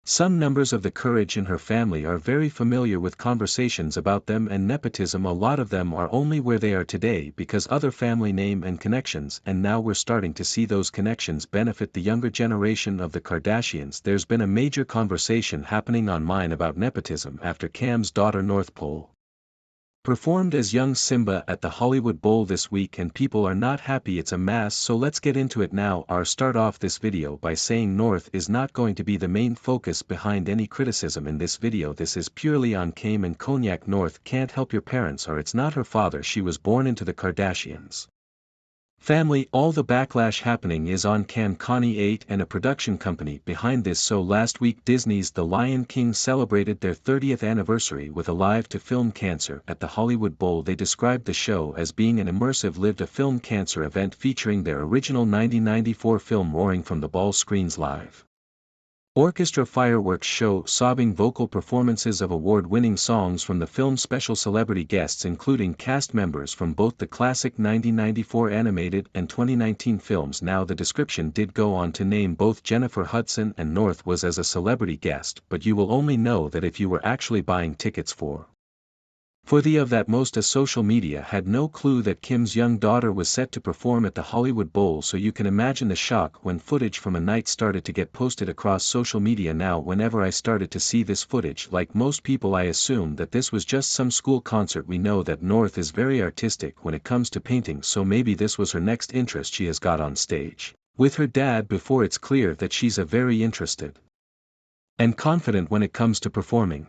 Some members of the Courage in her family are very familiar with conversations about them and nepotism. A lot of them are only where they are today because other family name and connections, and now we're starting to see those connections benefit the younger generation of the Kardashians. There's been a major conversation happening online about nepotism after Cam's daughter North Pole performed as young Simba at the Hollywood Bowl this week, and people are not happy. It's a mess, so let's get into it now. I'll start off this video by saying North is not going to be the main focus behind any criticism in this video. This is purely on Cam and Cognac. North can't help your parents, or it's not her father. She was born into the Kardashians family. All the backlash happening is on Cam, Connie 8 and a production company behind this. So last week Disney's The Lion King celebrated their 30th anniversary with a live-to-film cancer at the Hollywood Bowl. They described the show as being an immersive live-to-film cancer event featuring their original 1994 film Roaring from the Ball screens live. Orchestra fireworks show, sobbing vocal performances of award-winning songs from the film, special celebrity guests including cast members from both the classic 1994 animated and 2019 films. Now the description did go on to name both Jennifer Hudson and North was as a celebrity guest, but you will only know that if you were actually buying tickets for the event. Most of social media had no clue that Kim's young daughter was set to perform at the Hollywood Bowl, so you can imagine the shock when footage from a night started to get posted across social media. Now whenever I started to see this footage, like most people I assumed that this was just some school concert. We know that North is very artistic when it comes to painting, so maybe this was her next interest she has got on stage with her dad before. It's clear that she's a very interested and confident when it comes to performing.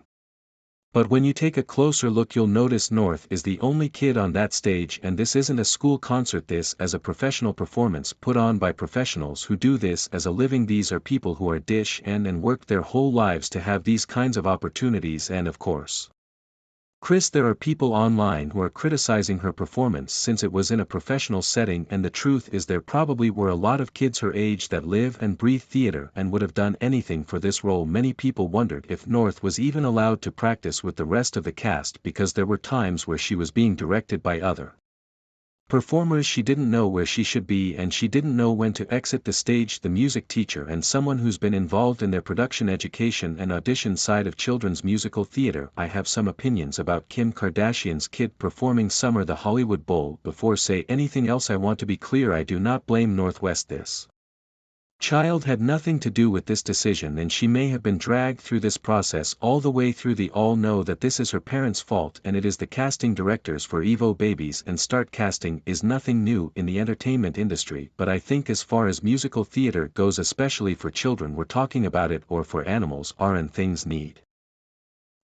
But when you take a closer look, you'll notice North is the only kid on that stage, and this isn't a school concert. This is a professional performance put on by professionals who do this as a living. These are people who are dish and work their whole lives to have these kinds of opportunities. And of course, Chris, there are people online who are criticizing her performance since it was in a professional setting, and the truth is there probably were a lot of kids her age that live and breathe theater and would have done anything for this role. Many people wondered if North was even allowed to practice with the rest of the cast, because there were times where she was being directed by other performers. She didn't know where she should be, and she didn't know when to exit the stage. The music teacher and someone who's been involved in their production, education and audition side of children's musical theater. I have some opinions about Kim Kardashian's kid performing Summer the Hollywood Bowl. Before say anything else, I want to be clear, I do not blame Northwest. This child had nothing to do with this decision, and she may have been dragged through this process all the way through. They all know that this is her parents' fault, and it is the casting directors for Evo Babies and Start. Casting is nothing new in the entertainment industry, but I think as far as musical theater goes, especially for children we're talking about it, or for animals, and things need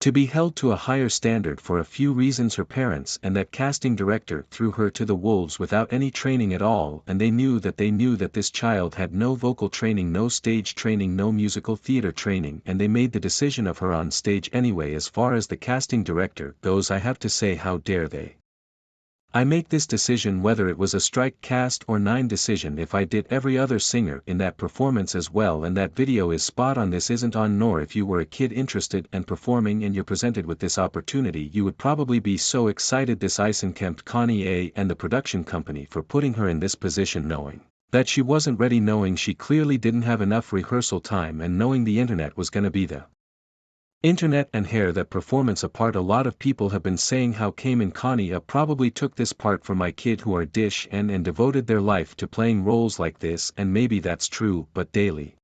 to be held to a higher standard for a few reasons. Her parents and that casting director threw her to the wolves without any training at all, and they knew that this child had no vocal training, no stage training, no musical theater training, and they made the decision of her on stage anyway. As far as the casting director goes, I have to say, how dare they? I make this decision whether it was a strike cast or 9 decision if I did every other singer in that performance as well, and that video is spot on. This isn't on. Nor if you were a kid interested and performing and you're presented with this opportunity, you would probably be so excited. This Eisenkamp, Connie A and the production company for putting her in this position, knowing that she wasn't ready, knowing she clearly didn't have enough rehearsal time, and knowing the internet was gonna be the internet and hair that performance apart. A lot of people have been saying how Cam and Connie probably took this part for my kid who are dish and devoted their life to playing roles like this, and maybe that's true, but Daily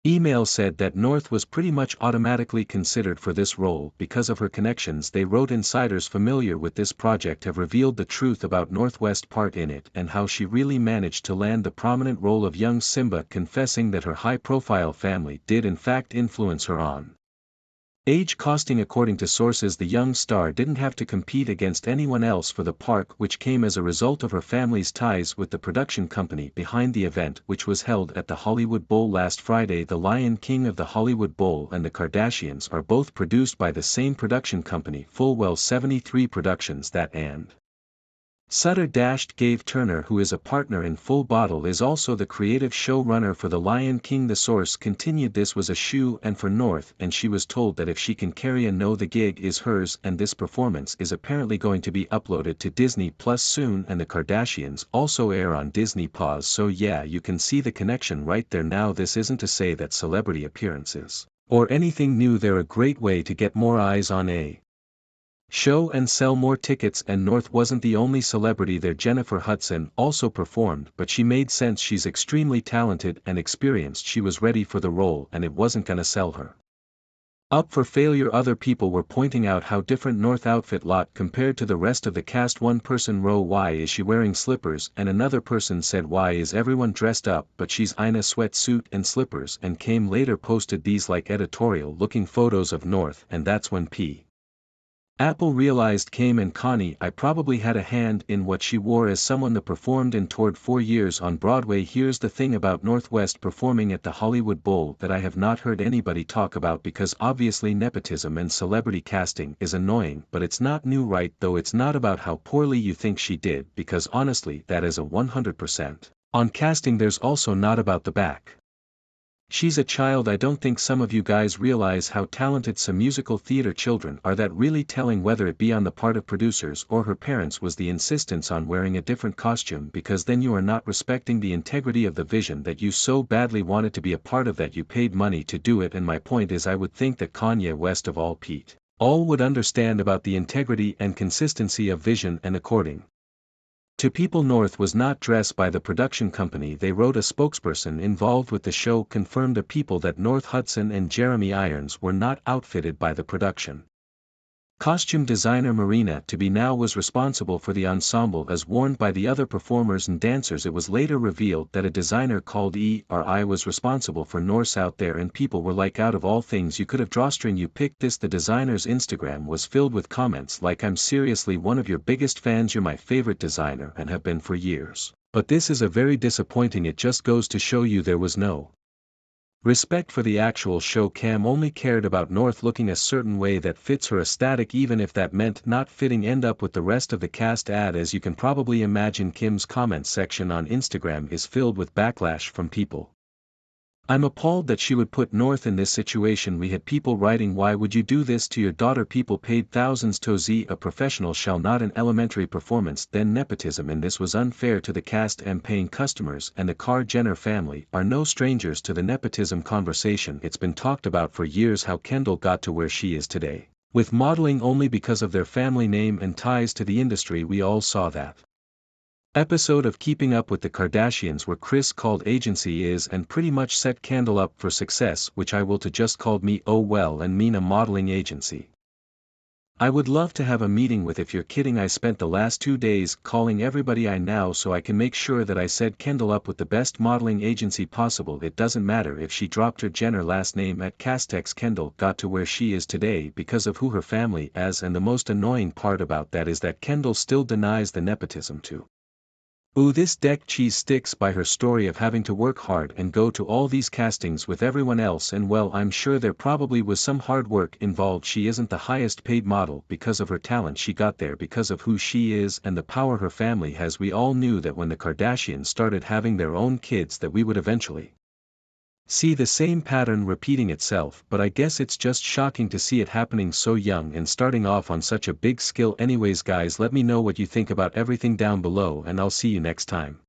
Email said that North was pretty much automatically considered for this role because of her connections. They wrote, insiders familiar with this project have revealed the truth about Northwest's part in it and how she really managed to land the prominent role of young Simba, confessing that her high-profile family did in fact influence her on age costing. According to sources, the young star didn't have to compete against anyone else for the part, which came as a result of her family's ties with the production company behind the event, which was held at the Hollywood Bowl last Friday. The Lion King of the Hollywood Bowl and the Kardashians are both produced by the same production company, Full Well 73 Productions, that and Sutter gave Turner, who is a partner in Full Bottle, is also the creative showrunner for The Lion King. The source continued this was a shoe and for North, and she was told that if she can carry a no, the gig is hers, and this performance is apparently going to be uploaded to Disney Plus soon, and the Kardashians also air on Disney Plus, so yeah, you can see the connection right there. Now this isn't to say that celebrity appearances or anything new, they're a great way to get more eyes on a show and sell more tickets, and North wasn't the only celebrity there. Jennifer Hudson also performed, but she made sense. She's extremely talented and experienced. She was ready for the role and it wasn't gonna sell her up for failure. Other people were pointing out how different North outfit lot compared to the rest of the cast. One person wrote, "Why is she wearing slippers?" and another person said, "Why is everyone dressed up but she's in a sweatsuit and slippers?" and came later posted these like editorial looking photos of North, and that's when Apple realized Kim and Connie, I probably had a hand in what she wore as someone that performed and toured 4 years on Broadway. Here's the thing about Northwest performing at the Hollywood Bowl that I have not heard anybody talk about, because obviously nepotism and celebrity casting is annoying, but it's not new, right? Though it's not about how poorly you think she did, because honestly that is a 100% on casting. There's also not about the back. She's a child. I don't think some of you guys realize how talented some musical theater children are. That really telling, whether it be on the part of producers or her parents, was the insistence on wearing a different costume, because then you are not respecting the integrity of the vision that you so badly wanted to be a part of, that you paid money to do it. And my point is, I would think that Kanye West of all would understand about the integrity and consistency of vision, and according to people, North was not dressed by the production company. They wrote a spokesperson involved with the show confirmed to people that North Hudson and Jeremy Irons were not outfitted by the production. Costume designer Marina to be now was responsible for the ensemble as worn by the other performers and dancers. It was later revealed that a designer called ERI was responsible for North out there, and people were like, out of all things you could have drawstring, you picked this. The designer's Instagram was filled with comments like, I'm seriously one of your biggest fans, you're my favorite designer and have been for years. But this is a very disappointing. It just goes to show you there was no respect for the actual show. Cam only cared about North looking a certain way that fits her aesthetic, even if that meant not fitting end up with the rest of the cast. As you can probably imagine, Kim's comment section on Instagram is filled with backlash from people. I'm appalled that she would put North in this situation. We had people writing, why would you do this to your daughter? People paid thousands to see a professional show, not an elementary performance. Then nepotism, and this was unfair to the cast and paying customers, and the Kar-Jenner family are no strangers to the nepotism conversation. It's been talked about for years how Kendall got to where she is today, with modeling, only because of their family name and ties to the industry. We all saw that episode of Keeping Up with the Kardashians where Chris called agency is and pretty much set Kendall up for success, which I will to just called me oh well and mean a modeling agency. I would love to have a meeting with. If you're kidding, I spent the last 2 days calling everybody I know so I can make sure that I set Kendall up with the best modeling agency possible. It doesn't matter if she dropped her Jenner last name at Castex. Kendall got to where she is today because of who her family is, and the most annoying part about that is that Kendall still denies the nepotism too. Ooh, this deck cheese sticks by her story of having to work hard and go to all these castings with everyone else, and well, I'm sure there probably was some hard work involved. She isn't the highest paid model because of her talent. She got there because of who she is and the power her family has. We all knew that when the Kardashians started having their own kids that we would eventually see the same pattern repeating itself, but I guess it's just shocking to see it happening so young and starting off on such a big scale. Anyways guys, let me know what you think about everything down below, and I'll see you next time.